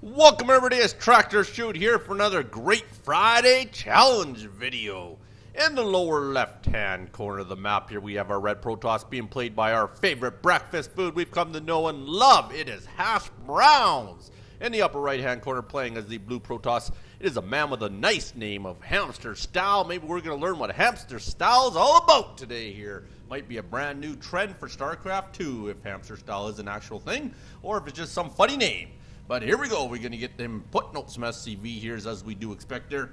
Welcome everybody, it's tractorchute here for another great Friday challenge video. In the lower left hand corner of the map here we have our red Protoss being played by our favorite breakfast food we've come to know and love. It is Hashbriowns. In the upper right hand corner playing as the blue Protoss, it is a man with a nice name of Hamsterstyle. Maybe we're going to learn what Hamsterstyle is all about today here. Might be a brand new trend for Starcraft 2 if Hamsterstyle is an actual thing or if it's just some funny name. But here we go, we're going to get them putting out some SCV here as we do expect there.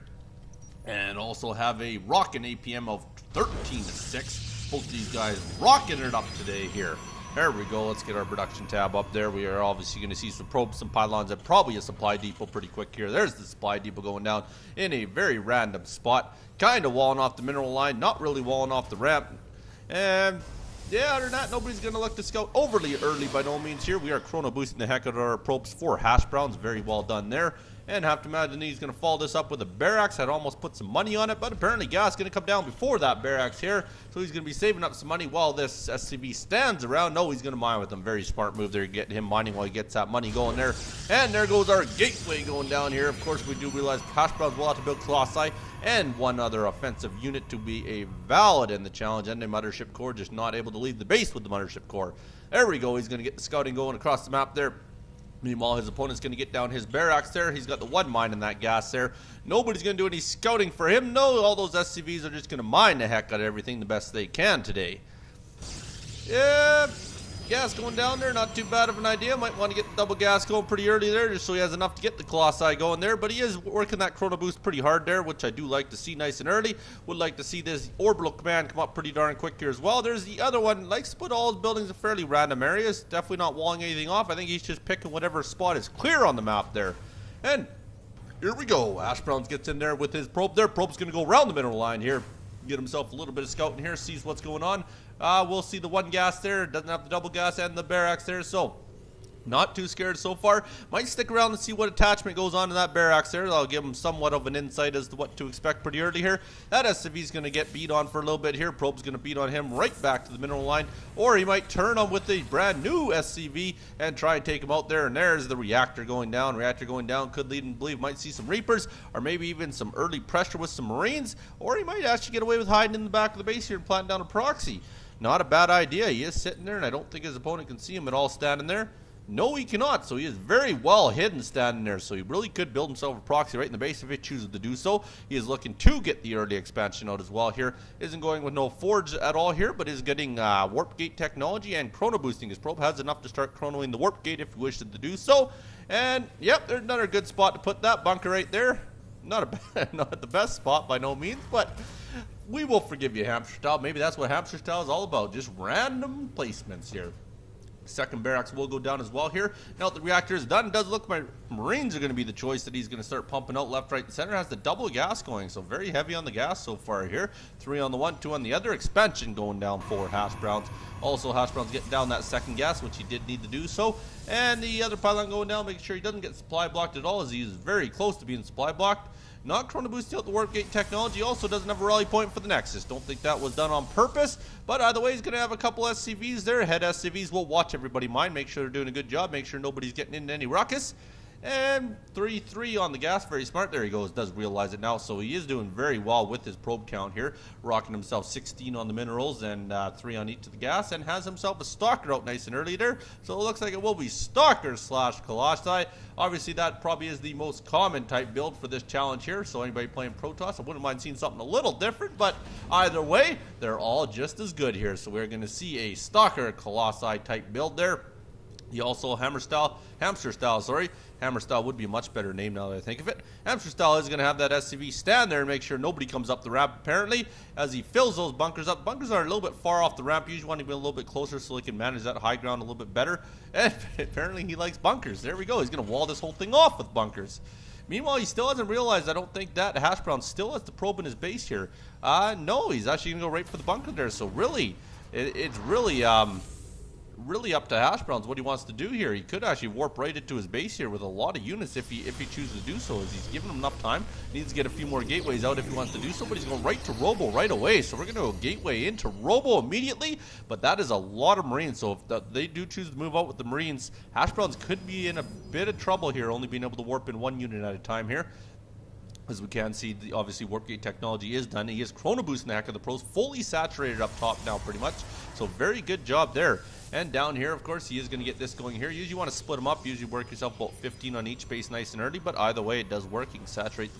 And also have a rocking APM of 13-6. Both these guys rocking it up today here. There we go, let's get our production tab up there. We are obviously going to see some probes, some pylons, and probably a supply depot pretty quick here. There's the supply depot going down in a very random spot. Kind of walling off the mineral line, not really walling off the ramp. And yeah, other than that, nobody's going to look to scout overly early by no means here. We are chrono boosting the heck out of our probes for Hashbriowns. Very well done there. And have to imagine he's going to follow this up with a barracks. I'd almost put some money on it, but apparently gas is going to come down before that barracks here. So he's going to be saving up some money while this SCV stands around. No, he's going to mine with them. Very smart move there, getting him mining while he gets that money going there. And there goes our gateway going down here. Of course, we do realize Hashbriowns will have to build Colossi and one other offensive unit to be a valid in the challenge. And the Mothership Core just not able to leave the base with the Mothership Core. There we go. He's going to get the scouting going across the map there. Meanwhile, his opponent's going to get down his barracks there. He's got the one mine in that gas there. Nobody's going to do any scouting for him. No, all those SCVs are just going to mine the heck out of everything the best they can today. Yeah, gas going down there. Not too bad of an idea. Might want to get the double gas going pretty early there just so he has enough to get the Colossi going there. But he is working that chrono boost pretty hard there, which I do like to see nice and early. Would like to see this orbital command come up pretty darn quick here as well. There's the other one. Likes to put all his buildings in fairly random areas. Definitely not walling anything off. I think he's just picking whatever spot is clear on the map there. And here we go. Hashbriowns gets in there with his probe. Their probe's going to go around the mineral line here. Get himself a little bit of scouting here. Sees what's going on. We'll see the one gas there. Doesn't have the double gas and the barracks there. So not too scared so far. Might stick around and see what attachment goes on in that barracks there. I'll give him somewhat of an insight as to what to expect pretty early here. That SCV's going to get beat on for a little bit here. Probe's going to beat on him right back to the mineral line. Or he might turn on with a brand new SCV and try and take him out there. And there's the reactor going down. Reactor going down could lead and believe might see some Reapers or maybe even some early pressure with some Marines. Or he might actually get away with hiding in the back of the base here and planting down a proxy. Not a bad idea. He is sitting there and I don't think his opponent can see him at all standing there. No, he cannot, so he is very well hidden standing there, so he really could build himself a proxy right in the base if he chooses to do so. He is looking to get the early expansion out as well here. Isn't going with no forge at all here, but is getting warp gate technology and chrono boosting. His probe has enough to start chronoing the warp gate if he wishes to do so. And, yep, there's another good spot to put that bunker right there. Not the best spot by no means, but we will forgive you, Hamsterstyle. Maybe that's what Hamsterstyle is all about, just random placements here. Second barracks will go down as well here. Now that the reactor is done, it does look like my Marines are going to be the choice that he's going to start pumping out left, right, and center. Has the double gas going, so very heavy on the gas so far here. 3 on the one, 2 on the other. Expansion going down for Hashbriowns. Also, Hashbriowns getting down that second gas, which he did need to do so. And the other pylon going down, making sure he doesn't get supply blocked at all, as he is very close to being supply blocked. Not chrono boosting out the warp gate technology. Also doesn't have a rally point for the Nexus. Don't think that was done on purpose. But either way, he's going to have a couple SCVs there. Head SCVs will watch everybody mine. Make sure they're doing a good job. Make sure nobody's getting into any ruckus. And 3-3 on the gas. Very smart. There he goes. Does realize it now. So he is doing very well with his probe count here. Rocking himself 16 on the minerals and 3 on each of the gas. And has himself a stalker out nice and early there. So it looks like it will be stalker / Colossi. Obviously that probably is the most common type build for this challenge here. So anybody playing Protoss, I wouldn't mind seeing something a little different. But either way, they're all just as good here. So we're going to see a stalker Colossi type build there. He also Hamsterstyle, sorry. Hammerstyle would be a much better name now that I think of it. Hamsterstyle is going to have that SCV stand there and make sure nobody comes up the ramp apparently as he fills those bunkers up. Bunkers are a little bit far off the ramp. You usually want to be a little bit closer so he can manage that high ground a little bit better. And apparently he likes bunkers. There we go. He's going to wall this whole thing off with bunkers. Meanwhile, he still hasn't realized, I don't think, that Hashbrown still has the probe in his base here. No, he's actually going to go right for the bunker there. So really, it's really really up to Hashbriowns what he wants to do here. He could actually warp right into his base here with a lot of units if he chooses to do so, as he's given him enough time. He needs to get a few more gateways out if he wants to do so, but he's going right to Robo right away. So we're going to go gateway into Robo immediately, but that is a lot of Marines. So if they do choose to move out with the Marines, Hashbriowns could be in a bit of trouble here, only being able to warp in one unit at a time here. As we can see, obviously warp gate technology is done. He is chrono boosting the heck of the pros, fully saturated up top now pretty much. So very good job there. And down here, of course, he is going to get this going here. Usually you want to split them up. Usually work yourself about 15 on each base nice and early. But either way, it does work. You can saturate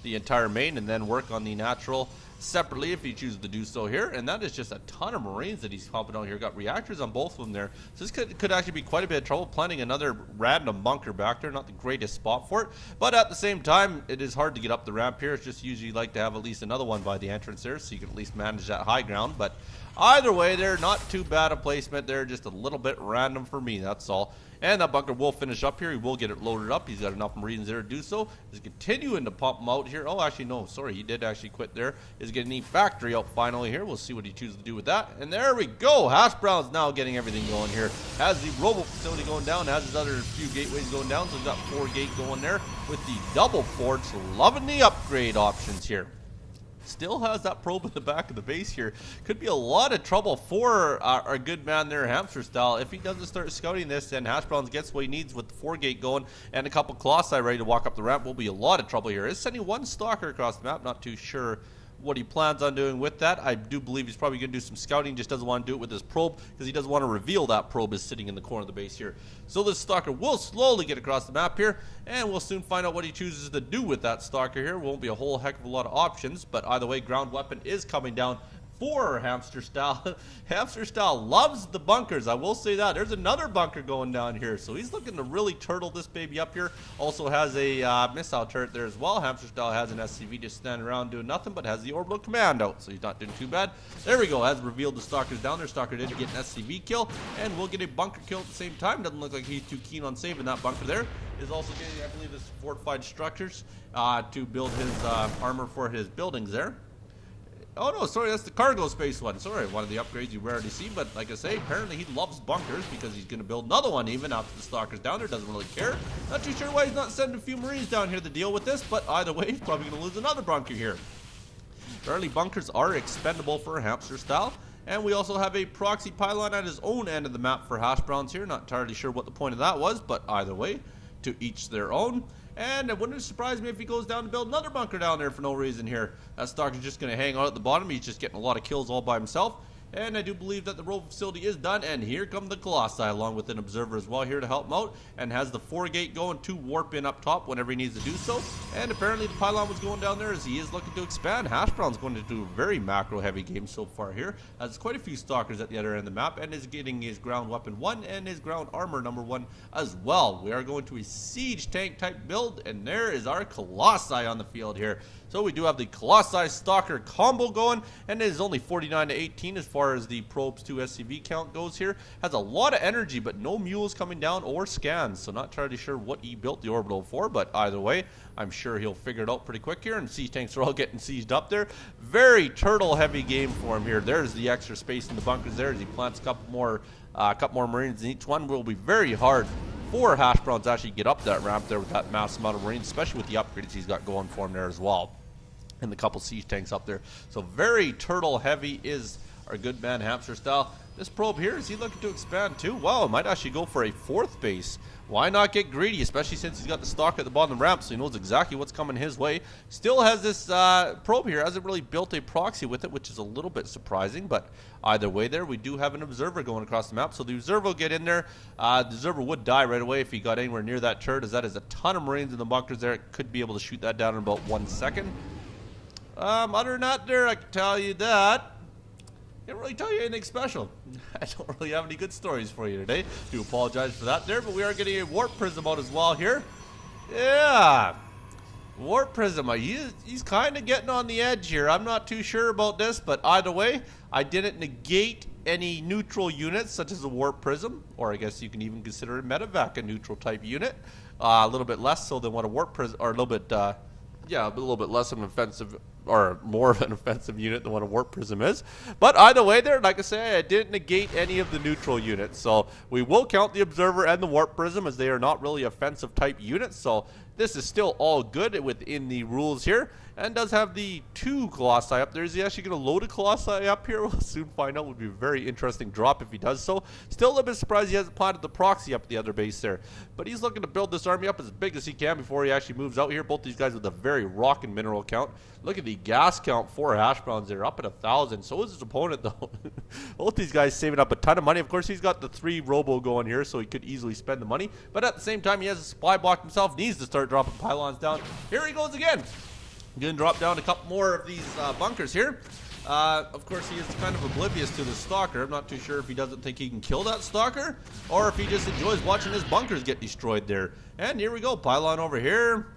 the entire main and then work on the natural separately if he chooses to do so here. And that is just a ton of Marines that he's popping out here. Got reactors on both of them there. So this could actually be quite a bit of trouble planting another random bunker back there. Not the greatest spot for it. But at the same time, it is hard to get up the ramp here. It's just usually like to have at least another one by the entrance there, so you can at least manage that high ground. But either way, they're not too bad a placement. They're just a little bit random for me, that's all. And that bunker will finish up here. He will get it loaded up. He's got enough Marines there to do so. He's continuing to pump them out here. Oh, actually, no. Sorry, he did actually quit there. He's getting the factory out finally here. We'll see what he chooses to do with that. And there we go. Hashbriowns now getting everything going here. Has the Robo facility going down. Has his other few gateways going down. So he's got 4 gate going there with the double forge. Loving the upgrade options here. Still has that probe in the back of the base here. Could be a lot of trouble for our good man there, Hamster Style. If he doesn't start scouting this, and Hashbriowns gets what he needs with the 4 gate going and a couple Colossi ready to walk up the ramp, will be a lot of trouble here. He's sending 1 stalker across the map. Not too sure what he plans on doing with that. I do believe he's probably going to do some scouting, just doesn't want to do it with his probe because he doesn't want to reveal that probe is sitting in the corner of the base here. So this stalker will slowly get across the map here, and we'll soon find out what he chooses to do with that stalker here. Won't be a whole heck of a lot of options, but either way, ground weapon is coming down for Hamster Style. Hamster Style loves the bunkers, I will say that. There's another bunker going down here, so he's looking to really turtle this baby up here. Also has a missile turret there as well. Hamster Style has an SCV just standing around doing nothing, but has the orbital command out, so he's not doing too bad. There we go, has revealed the stalkers down there. Stalker did get an SCV kill, and we'll get a bunker kill at the same time. Doesn't look like he's too keen on saving that bunker there. Is also getting, I believe, his fortified structures to build his armor for his buildings there. Oh no, sorry, that's the cargo space one. Sorry, one of the upgrades you rarely see, but like I say, apparently he loves bunkers because he's going to build another one even after the stalker's down there. Doesn't really care. Not too sure why he's not sending a few Marines down here to deal with this, but either way, he's probably going to lose another bunker here. Apparently bunkers are expendable for Hamster Style. And we also have a proxy pylon at his own end of the map for Hashbriowns here. Not entirely sure what the point of that was, but either way, to each their own. And it wouldn't surprise me if he goes down to build another bunker down there for no reason here. That Stalker's just going to hang out at the bottom. He's just getting a lot of kills all by himself. And I do believe that the Robo facility is done. And here come the Colossi along with an observer as well here to help him out. And has the 4 gate going to warp in up top whenever he needs to do so. And apparently the pylon was going down there as he is looking to expand. Hashbrown's going to do a very macro heavy game so far here. Has quite a few stalkers at the other end of the map. And is getting his ground weapon 1 and his ground armor number 1 as well. We are going to a siege tank type build. And there is our Colossi on the field here. So we do have the Colossi Stalker combo going, and it is only 49 to 18 as far as the probes to SCV count goes here. Has a lot of energy, but no mules coming down or scans, so not entirely sure what he built the orbital for, but either way, I'm sure he'll figure it out pretty quick here, and siege tanks are all getting sieged up there. Very turtle-heavy game for him here. There's the extra space in the bunkers there as he plants a couple more Marines in each one. Will be very hard for Hashbrowns to actually get up that ramp there with that massive amount of Marines, especially with the upgrades he's got going for him there as well. And the couple siege tanks up there. So very turtle heavy is our good man Hamster Style. This probe here, is he looking to expand too? Wow, might actually go for a 4th base. Why not get greedy, especially since he's got the stock at the bottom of the ramp, so he knows exactly what's coming his way. Still has this probe here, hasn't really built a proxy with it, which is a little bit surprising, but either way there, we do have an observer going across the map, so the observer will get in there. The observer would die right away if he got anywhere near that turret, as that is a ton of Marines in the bunkers there. It could be able to shoot that down in about 1 second. Other than that there, I can tell you that. Can't really tell you anything special. I don't really have any good stories for you today. Do apologize for that there, but we are getting a warp prism out as well here. Yeah. Warp prism. He's kind of getting on the edge here. I'm not too sure about this, but either way, I didn't negate any neutral units such as a warp prism, or I guess you can even consider a medevac a neutral type unit. A little bit less so than what a warp prism, or a little bit, yeah, a little bit less of an offensive or more of an offensive unit than what a warp prism is. But either way there, like I say, I didn't negate any of the neutral units. So we will count the observer and the warp prism as they are not really offensive type units. So this is still all good within the rules here. And does have the 2 Colossi up there. Is he actually going to load a Colossi up here? We'll soon find out. Would be a very interesting drop if he does so. Still a little bit surprised he hasn't planted the proxy up at the other base there. But he's looking to build this army up as big as he can before he actually moves out here. Both these guys with a very rockin' mineral count. Look at the gas count for Hashbrowns there, up at 1,000. So is his opponent though. Both these guys saving up a ton of money. Of course, he's got the 3 robo going here, so he could easily spend the money. But at the same time, he has a supply block himself. Needs to start dropping pylons down. Here he goes again. Going to drop down a couple more of these bunkers here. Of course, he is kind of oblivious to the stalker. I'm not too sure if he doesn't think he can kill that stalker or if he just enjoys watching his bunkers get destroyed there. And here we go. Pylon over here.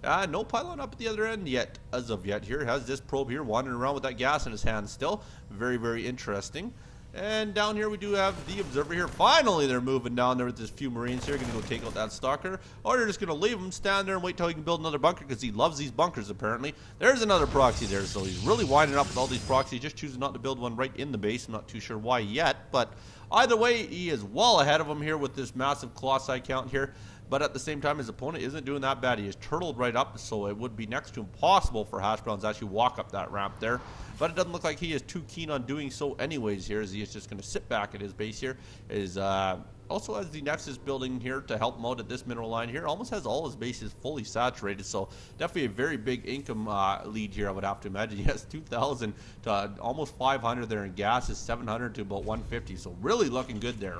No pylon up at the other end yet, as of yet here. Has this probe here wandering around with that gas in his hand still. Very, very interesting. And down here we do have the observer here. Finally, they're moving down there with this few Marines here. Going to go take out that stalker. Or they're just going to leave him stand there and wait till he can build another bunker because he loves these bunkers apparently. There's another proxy there. So he's really winding up with all these proxies. Just choosing not to build one right in the base. I'm not too sure why yet. But either way, he is well ahead of him here with this massive Colossi count here. But at the same time, his opponent isn't doing that bad. He is turtled right up, so it would be next to impossible for Hashbrowns to actually walk up that ramp there. But it doesn't look like he is too keen on doing so anyways here, as he is just going to sit back at his base here. Also has the Nexus building here to help him out at this mineral line here. Almost has all his bases fully saturated, so definitely a very big income lead here, I would have to imagine. He has 2,000 to almost 500 there, and gas is 700 to about 150, so really looking good there.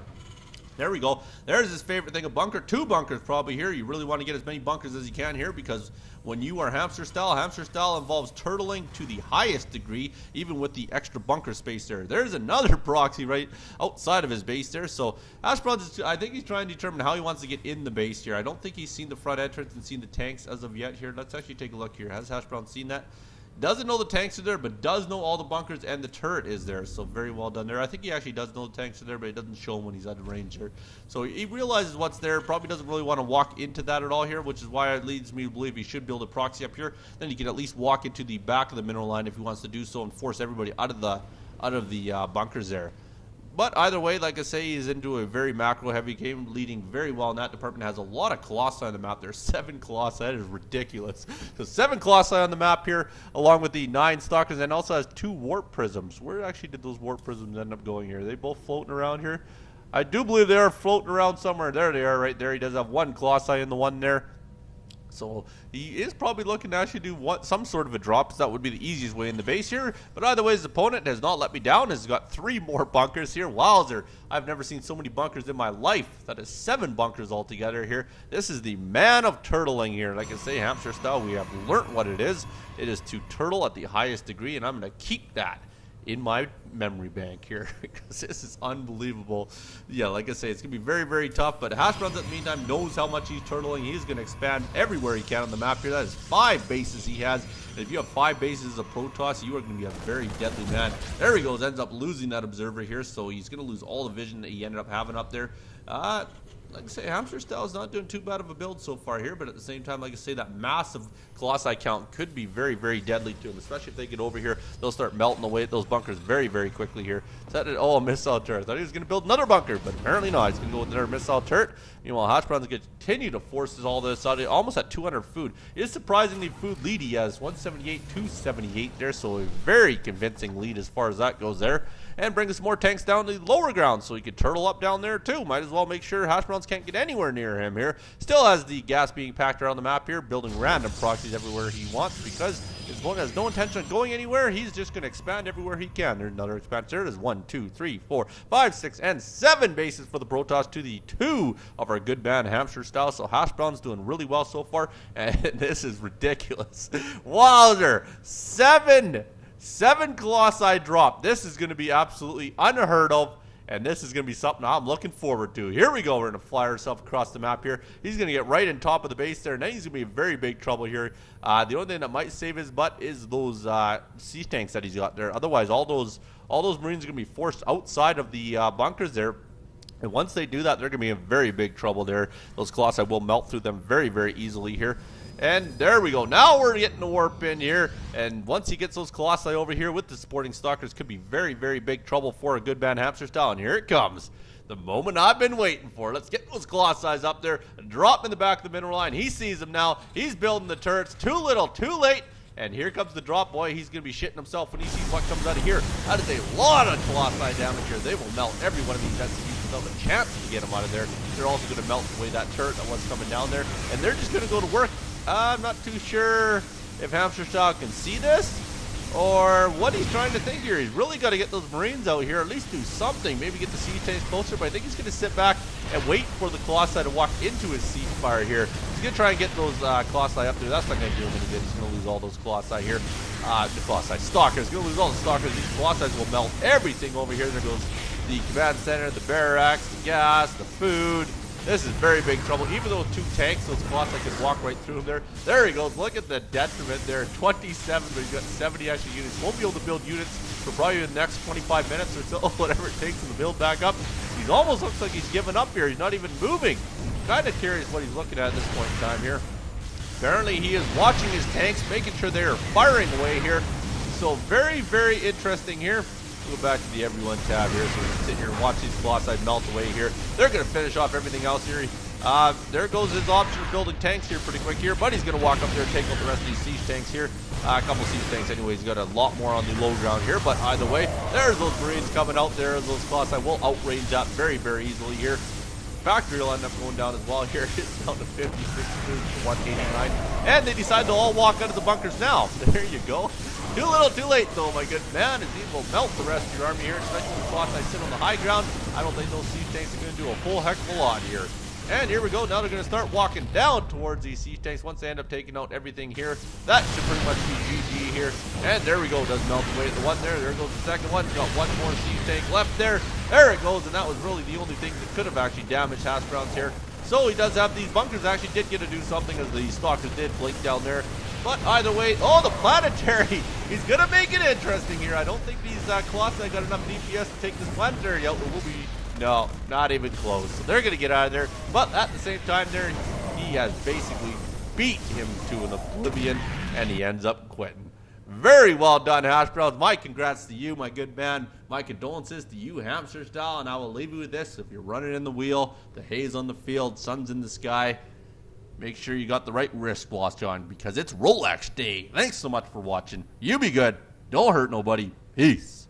There we go. There's his favorite thing, a bunker. 2 bunkers probably here. You really want to get as many bunkers as you can here because when you are hamster style involves turtling to the highest degree, even with the extra bunker space there. There's another proxy right outside of his base there. So Hashbrowns, I think he's trying to determine how he wants to get in the base here. I don't think he's seen the front entrance and seen the tanks as of yet here. Let's actually take a look here. Has Hashbrowns seen that? Doesn't know the tanks are there, but does know all the bunkers and the turret is there. So very well done there. I think he actually does know the tanks are there, but it doesn't show him when he's out of range here. So he realizes what's there. Probably doesn't really want to walk into that at all here, which is why it leads me to believe he should build a proxy up here. Then he can at least walk into the back of the mineral line if he wants to do so and force everybody out of the bunkers there. But either way, like I say, he's into a very macro-heavy game, leading very well in that department. Has a lot of Colossi on the map. There's 7 Colossi. That is ridiculous. So 7 Colossi on the map here, along with the 9 Stalkers, and also has 2 Warp Prisms. Where actually did those Warp Prisms end up going here? Are they both floating around here? I do believe they are floating around somewhere. There they are right there. He does have 1 Colossi in the one there. So he is probably looking to actually do some sort of a drop, so that would be the easiest way in the base here. But either way, his opponent has not let me down. Has got 3 more bunkers here. Wowzer. I've never seen so many bunkers in my life. That is 7 bunkers altogether here. This is the man of turtling here. Like I say, hamster style, we have learnt what it is. It is to turtle at the highest degree, and I'm going to keep that in my memory bank here because this is unbelievable. Yeah, like I say, it's gonna be very, very tough, but Hashbrowns at the meantime knows how much he's turtling. He's gonna expand everywhere he can on the map here. That is 5 bases he has, and if you have 5 bases as a Protoss, you are gonna be a very deadly man. There he goes, ends up losing that observer here, so he's gonna lose all the vision that he ended up having up there. Like I say, hamster style is not doing too bad of a build so far here, but at the same time, like I say, that massive Colossi count could be very, very deadly to him, especially if they get over here. They'll start melting away at those bunkers very, very quickly here. So that, oh, a missile turret. I thought he was going to build another bunker, but apparently not. He's going to go with another missile turret. Meanwhile, Hashbrowns continue to force all this out. Almost at 200 food. It is surprisingly food lead. He has 178, 278 there, so a very convincing lead as far as that goes there. And bring us more tanks down to the lower ground so he could turtle up down there too. Might as well make sure Hashbrowns can't get anywhere near him here. Still has the gas being packed around the map here, building random proxies everywhere he wants because his opponent has no intention of going anywhere. He's just going to expand everywhere he can. There's another expansion. There it is. 1, 2, 3, 4, 5, 6, and 7 bases for the Protoss to the 2 of our good man hamster style. So Hashbrowns doing really well so far, and this is ridiculous. Wowzer, 7 Colossi drop. This is going to be absolutely unheard of, and this is going to be something I'm looking forward to. Here we go. We're going to fly ourselves across the map here. He's going to get right in top of the base there, and then he's going to be in very big trouble here. The only thing that might save his butt is those sea tanks that he's got there. Otherwise, all those Marines are going to be forced outside of the bunkers there. And once they do that, they're going to be in very big trouble there. Those Colossi will melt through them very, very easily here. And there we go. Now we're getting the warp in here. And once he gets those colossi over here with the supporting stalkers, could be very, very big trouble for a good man hamster style. And here it comes. The moment I've been waiting for. Let's get those colossi up there. Drop in the back of the mineral line. He sees them now. He's building the turrets. Too little, too late. And here comes the drop. Boy, he's going to be shitting himself when he sees what comes out of here. That is a lot of colossi damage here. They will melt every one of these SCVs without a chance to get them out of there. They're also going to melt away that turret that was coming down there. And they're just going to go to work. I'm not too sure if Hamster Style can see this or what he's trying to think here. He's really got to get those Marines out here, at least do something. Maybe get the siege tanks closer, but I think he's going to sit back and wait for the colossi to walk into his siege fire here. He's going to try and get those colossi up there. That's not going to do him any good. He's going to lose all those colossi here. The colossi stalkers. He's going to lose all the stalkers. These colossi will melt everything over here. There goes the command center, the barracks, the gas, the food. This is very big trouble. Even though 2 tanks, those colossi can walk right through him there. There he goes. Look at the detriment there. 27, but he's got 70 extra units. Won't be able to build units for probably the next 25 minutes or so, whatever it takes to build back up. He's almost looks like he's given up here. He's not even moving. Kind of curious what he's looking at this point in time here. Apparently he is watching his tanks, making sure they are firing away here. So very, very interesting here. Go back to the everyone tab here, so we can sit here and watch these colossi melt away here. They're going to finish off everything else here. There goes his option of building tanks here pretty quick here, but he's going to walk up there and take out the rest of these siege tanks here. A couple siege tanks anyway. He's got a lot more on the low ground here, but either way, there's those Marines coming out there. Those colossi will outrange that very, very easily here. Factory will end up going down as well here. It's down to 56 to 189, and they decide to all walk out of the bunkers now. There you go. Too little, too late, though, my good man. As he will melt the rest of your army here, especially the colossi sit on the high ground. I don't think those siege tanks are going to do a full heck of a lot here. And here we go. Now they're going to start walking down towards these siege tanks once they end up taking out everything here. That should pretty much be GG here. And there we go. Does melt away the one there. There goes the second one. Got one more siege tank left there. There it goes. And that was really the only thing that could have actually damaged Hashbriowns here. So he does have these bunkers. Actually did get to do something as the stalkers did blink down there. But either way, oh, the planetary. He's going to make it interesting here. I don't think these colossi got enough DPS to take this planetary out. It will be, no, not even close. So they're going to get out of there. But at the same time there, he has basically beat him to an oblivion, and he ends up quitting. Very well done, Hashbriowns. My congrats to you, my good man. My condolences to you, Hamster Style. And I will leave you with this. If you're running in the wheel, the hay's on the field, sun's in the sky, make sure you got the right wristwatch on, because it's Rolex day. Thanks so much for watching. You be good. Don't hurt nobody. Peace.